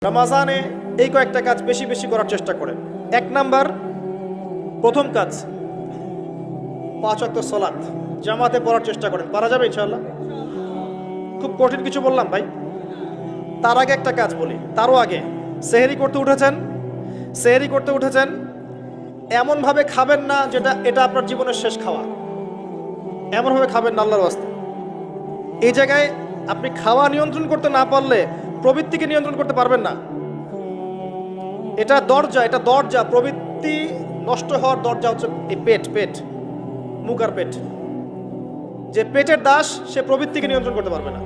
রমাজানে এই কয়েকটা কাজ বেশি বেশি করার চেষ্টা করেন। এক নাম্বার, প্রথম কাজ, 5 ওয়াক্ত সালাত জামাতে পড়ার চেষ্টা করেন। পারা যাবে ইনশাআল্লাহ? খুব কঠিন কিছু বললাম ভাই? তার আগে একটা কাজ বলি, তারও আগে সেহরি করতে উঠেছেন, এমনভাবে খাবেন না যেটা এটা আপনার জীবনের শেষ খাওয়া। এমনভাবে খাবেন না আল্লাহর ওয়াস্তে। এই জায়গায় আপনি খাওয়া নিয়ন্ত্রণ করতে না পারলে প্রবৃত্তিকে নিয়ন্ত্রণ করতে পারবেন না। এটা দরজা। প্রবৃত্তি নষ্ট হওয়ার দরজা হচ্ছে এই পেট, মুখ আর পেট। যে পেটের দাস, সে প্রবৃত্তিকে নিয়ন্ত্রণ করতে পারবে না।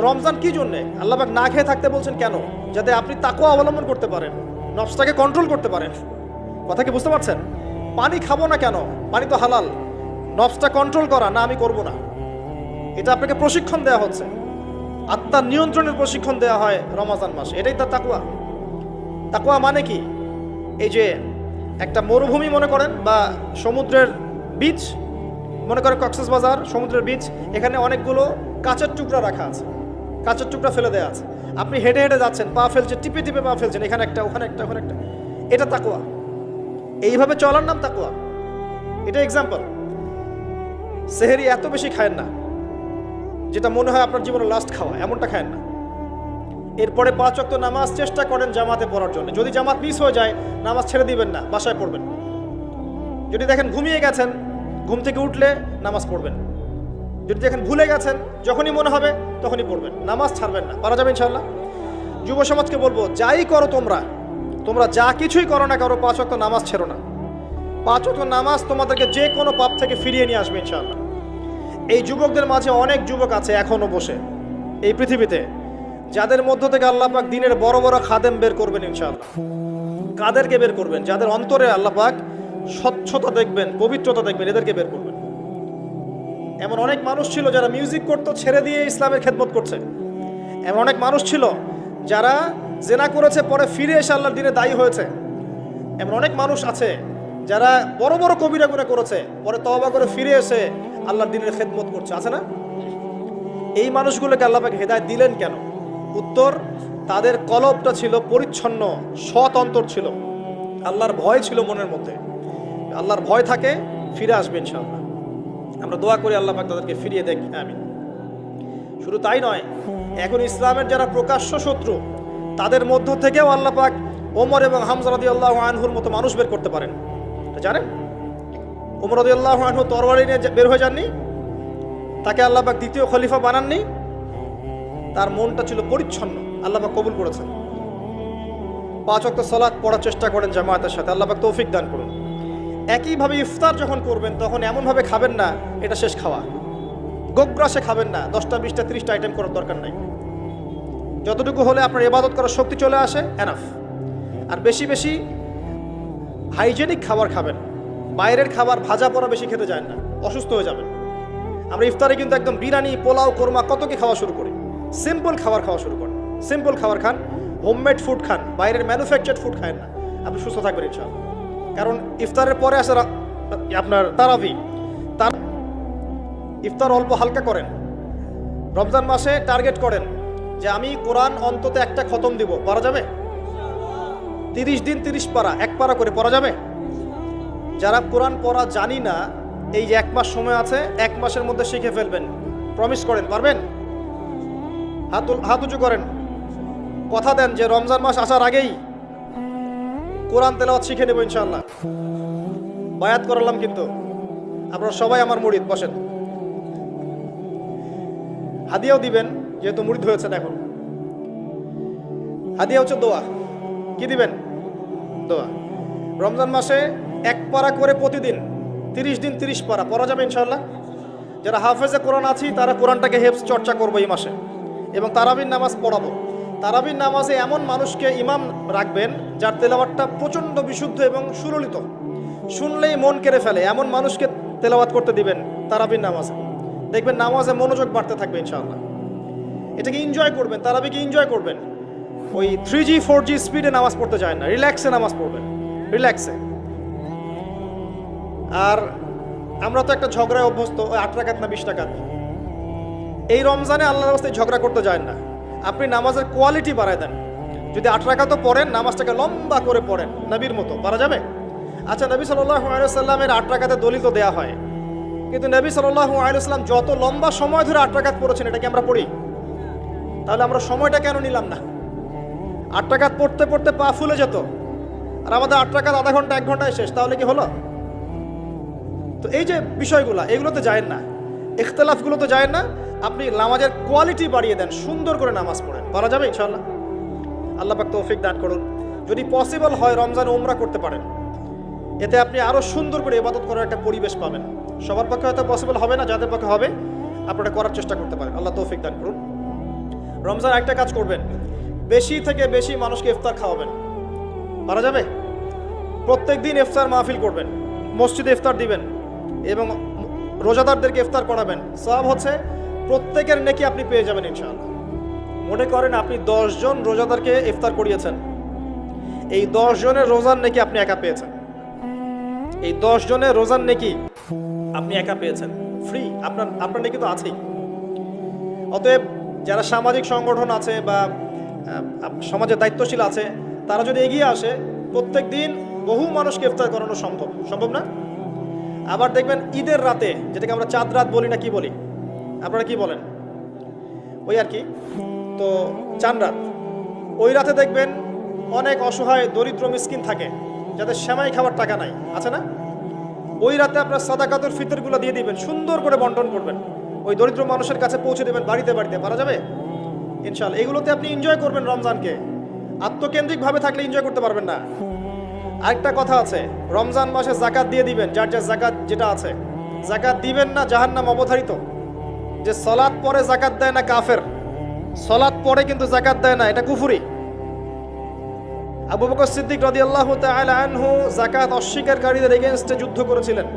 রমজান কি জন্যে আল্লাহ পাক না খেয়ে থাকতে বলছেন কেন? যাতে আপনি তাকওয়া অবলম্বন করতে পারেন, নফসটাকে কন্ট্রোল করতে পারেন। কথা কি বুঝতে পারছেন? পানি খাবো না কেন? পানি তো হালাল। নফসটা কন্ট্রোল করা, না আমি করব না, এটা আপনাকে প্রশিক্ষণ দেওয়া হচ্ছে। আত্মার নিয়ন্ত্রণের প্রশিক্ষণ দেওয়া হয় রমজান মাসে। এটাই তার তাকওয়া। তাকওয়া মানে কি? এই যে একটা মরুভূমি মনে করেন, বা সমুদ্রের বীচ মনে করেন, কক্সবাজার সমুদ্রের বীচ, এখানে অনেকগুলো কাঁচের টুকরা রাখা আছে, কাঁচের টুকরা ফেলে দেওয়া আছে। আপনি হেঁটে হেঁটে যাচ্ছেন, পা ফেলছেন, টিপে টিপে পা ফেলছেন, এখানে একটা, ওখানে একটা, ওখানে একটা। এটা তাকওয়া। এইভাবে চলার নাম তাকওয়া। এটা এক্সাম্পল। সেহরি এত বেশি খায়েন না যেটা মনে হয় আপনার জীবনের লাস্ট খাওয়া, এমনটা খায়েন না। এরপরে 5 ওয়াক্ত নামাজ চেষ্টা করেন জামাতে পড়ার জন্য। যদি জামাত মিস হয়ে যায়, নামাজ ছেড়ে দিবেন না, বাসায় পড়বেন। যদি দেখেন ঘুমিয়ে গেছেন, ঘুম থেকে উঠলে নামাজ পড়বেন। যদি দেখেন ভুলে গেছেন, যখনই মনে হবে তখনই পড়বেন, নামাজ ছাড়বেন না। পারা যাবে ইনশাআল্লাহ? যুব সমাজকে বলবো, যাই করো তোমরা যা কিছুই করো না কারো, 5 ওয়াক্ত নামাজ ছেড়ো না। 5 ওয়াক্ত নামাজ তোমাদেরকে যে কোনো পাপ থেকে ফিরিয়ে নিয়ে আসবে ইনশাআল্লাহ। এই যুবকদের মাঝে অনেক যুবক আছে এখনো বসে এই পৃথিবীতে, যাদের মধ্য থেকে আল্লাহ পাক দিনের বড় বড় খাদেম বের করবেন ইনশাআল্লাহ। কাদেরকে বের করবেন? যাদের অন্তরে আল্লাহ পাক স্বচ্ছতা দেখবেন, পবিত্রতা দেখবেন, এদেরকে বের করবেন। এমন অনেক মানুষ ছিল যারা মিউজিক করতো, ছেড়ে দিয়ে ইসলামের খেদমত করছে। এমন অনেক মানুষ ছিল যারা জেনা করেছে, পরে ফিরে এসে আল্লাহর দিনে দায়ী হয়েছে। এমন অনেক মানুষ আছে যারা বড় বড় কবিরা গুনাহ করেছে, পরে তওবা করে ফিরে এসে আল্লাহর দিনের খেদমত করছে, আছে না? এই মানুষগুলোকে আল্লাহ পাক হেদায়েত দিলেন কেন? উত্তর, তাদের কলবটা ছিল পরিচ্ছন্ন, সৎ অন্তর ছিল, আল্লাহর ভয় ছিল মনের মধ্যে। আল্লাহর ভয় থাকে, ফিরে আসবে ইনশাআল্লাহ। আমরা দোয়া করি আল্লাহ পাক তাদেরকে ফিরিয়ে দেখ, আমিন। শুধু তাই নয়, এখন ইসলামের যারা প্রকাশ্য শত্রু, তাদের মধ্য থেকেও আল্লাহ পাক ওমর এবং হামজা রাদিয়াল্লাহু আনহুর মতো মানুষ বের করতে পারেন। জানেন, ওমর রাদিয়াল্লাহু আনহু তরবারি নিয়ে বের হয়ে যাননি, তাকে আল্লাহ পাক দ্বিতীয় খলিফা বানাননি। তার মনটা ছিল পরিচ্ছন্ন, আল্লাহ পাক কবুল করেছেন। 5 ওয়াক্ত সালাত পড়ার চেষ্টা করেন জামায়াতের সাথে, আল্লাহ পাক তৌফিক দান করুন। একইভাবে ইফতার যখন করবেন, তখন এমনভাবে খাবেন না এটা শেষ খাওয়া। গোগ্রাসে খাবেন না, 10টা 20টা 30টা আইটেম করার দরকার নাই। যতটুকু হলে আপনার ইবাদত করার শক্তি চলে আসে, এনাফ। আর বেশি বেশি হাইজেনিক খাবার খাবেন। বাইরের খাবার ভাজা পোড়া বেশি খেতে যায় না, অসুস্থ হয়ে যাবেন। আমরা ইফতারে কিন্তু একদম বিরিয়ানি, পোলাও, কোরমা কত কি খাওয়া শুরু করি। সিম্পল খাবার খাওয়া শুরু করেন, সিম্পল খাবার খান, হোমমেড ফুড খান, বাইরের ম্যানুফ্যাকচার্ড ফুড খান না, আপনি সুস্থ থাকবেন ইনশাআল্লাহ। কারণ ইফতারের পরে আসে আপনার তারাবি। তার ইফতার অল্প হালকা করেন। রমজান মাসে টার্গেট করেন যে আমি কোরআন অন্তত একটা খতম দিব। পারা যাবে? 30 দিন 30 পারা, 1 পারা করে পড়া যাবে? যারা কোরআন পড়া জানি না, এই যে 1 মাস সময় আছে, 1 মাসের মধ্যে শিখে ফেলবেন। প্রমিস করেন, পারবেন? হাত উঁচু করেন, কথা দেন যে রমজান মাস আসার আগেই কোরআন তেলাওয়াত শিখে নেব ইনশাআল্লাহ। বায়াত করালাম কিন্তু, আপনারা সবাই আমার মুরিদ। বসেন, হাদিয়াও দিবেন যেহেতু মুরিদ হয়েছেন। এখন হাদিয়া হচ্ছে দোয়া। কি দিবেন? দোয়া। রমজান মাসে 1 পারা করে প্রতিদিন 30 দিন 30 পারা পড়া যাবে ইনশাআল্লাহ। যারা হাফেজে কোরআন আছি তারা কোরআনটাকে হেফজ চর্চা করবো এই মাসে, এবং তারাবির নামাজ পড়াবো। তারাবির নামাজে এমন মানুষকে ইমাম রাখবেন যার তেলাওয়াতটা প্রচণ্ড বিশুদ্ধ এবং সুললিত, শুনলেই মন কেড়ে ফেলে, এমন মানুষকে তেলাওয়াত করতে দিবেন তারাবির নামাজে। দেখবেন নামাজে মনোযোগ বাড়তে থাকবে ইনশাআল্লাহ। এটাকে এনজয় করবেন, তারাবিকে এনজয় করবেন। ওই 3G 4G স্পিডে নামাজ পড়তে যায় না, রিল্যাক্সে নামাজ পড়বেন, রিল্যাক্সে। আর আমরা তো একটা ঝগড়ায় অভ্যস্ত, 8 রাকাত না 20 রাকাত। এই রমজানে আল্লাহর রাস্তায় ঝগড়া করতে যায় না। আপনি নামাজের কোয়ালিটি বাড়ায় দেন। যদি 8 রাকাতও পড়েন, নামাজটাকে লম্বা করে পড়েন নবীর মতো, পারা যাবে? আচ্ছা, নবী সাল্লাল্লাহু আলাইহি ওয়াসাল্লামের 8 রাকাতের দলিল তো দেয়া হয়, কিন্তু নবী সাল্লাল্লাহু আলাইহি ওয়াসাল্লাম যত লম্বা সময় ধরে 8 রাকাত পড়েছেন, এটা কি আমরা পড়ি? তাহলে আমরা সময়টা কেন নিলাম না? 8 রাকাত পড়তে পড়তে পা ফুলে যেত, আর আমাদের 8 রাকাত আধা ঘন্টা 1 ঘন্টায় শেষ, তাহলে কি হলো? তো এই যে বিষয়গুলো, এগুলোতে যায় না, ইখতিলাফগুলোতে যায় না। আপনি নামাজের কোয়ালিটি বাড়িয়ে দেন, সুন্দর করে নামাজ পড়েন, পারা যাবে ইনশাআল্লাহ। আল্লাহ পাক তৌফিক দান করুন। যদি পসিবল হয় রমজানে উমরা করতে পারেন, এতে আপনি আরো সুন্দর করে ইবাদত করার একটা পরিবেশ পাবেন। সবার পক্ষে হয়তো পসিবল হবে না, যাদের পক্ষে হবে আপনারা করার চেষ্টা করতে পারেন। আল্লাহ তৌফিক দান করুন। রমজান একটা কাজ করবেন, বেশি থেকে বেশি মানুষকে ইফতার খাওয়াবেন, পারা যাবে? প্রত্যেক দিন ইফতার মাহফিল করবেন, মসজিদে ইফতার দিবেন এবং রোজাদারদেরকে ইফতার করাবেন। সওয়াব হচ্ছে প্রত্যেকের নেকি আপনি পেয়ে যাবেন ইনশাআল্লাহ। মনে করেন আপনি 10 জন রোজাদারকে ইফতার করিয়েছেন, এই 10 জনের রোজার নেকি আপনি একা পেয়েছেন। এই 10 জনের রোজার নেকি আপনি একা পেয়েছেন, ফ্রি, আপনার নেকি তো আছেই। অতএব যারা সামাজিক সংগঠন আছে বা সমাজের দায়িত্বশীল আছে, তারা যদি এগিয়ে আসে, প্রত্যেক দিন বহু মানুষকে ইফতার করানো সম্ভব না? আবার দেখবেন ঈদের রাতে, যেটাকে আমরা চাঁদ রাত বলি না কি বলি, আপনারা কি বলেন? ওই আর কি, তো চাঁদ রাত, ওই রাতে দেখবেন অনেক অসহায় দরিদ্র মিসকিন থাকে, যাদের সেমাই খাবার টাকা নাই, আছে না? ওই রাতে আপনার সাদাকাতুল ফিতরগুলো দিয়ে দিবেন, সুন্দর করে বন্টন করবেন, ওই দরিদ্র মানুষের কাছে পৌঁছে দেবেন বাড়িতে বাড়িতে, পারা যাবে ইনশাআল্লাহ। এগুলোতে আপনি এনজয় করবেন রমজানকে। আত্মকেন্দ্রিকভাবে থাকলে এনজয় করতে পারবেন না। আরেকটা কথা আছে, রমজান মাসে জাকাত দিয়ে দিবেন, যার যার জাকাত যেটা আছে। জাকাত দিবেন না, জাহান্নাম অবধারিত। যে সালাত পরে জাকাত দেয় না কাফের, সালাত পরে কিন্তু জাকাত দেয় না, এটা কুফরি। আবু বকর সিদ্দিক রাদিয়াল্লাহু তাআলা আনহু যাকাত অস্বীকারীদের এগেইনস্টে যুদ্ধ করেছিলেন।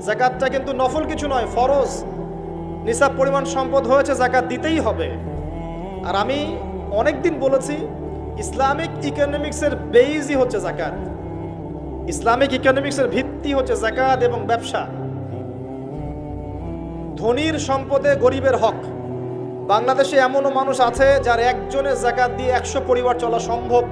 যাকাতটা কিন্তু নফল কিছু নয়, ফরজ। নিসাব পরিমাণ সম্পদ হয়েছে, যাকাত দিতেই হবে। আর আমি অনেকদিন বলেছি, ইসলামিক ইকোনমিক্সের বেইজই হচ্ছে যাকাত। ইসলামিক ইকোনমিক্সের ভিত্তি হচ্ছে যাকাত এবং ব্যবসা। ধনীর সম্পদে গরিবের হক। বাংলাদেশে এমনও মানুষ আছে যার একজনের যাকাত দিয়ে 100 পরিবার চলা সম্ভব।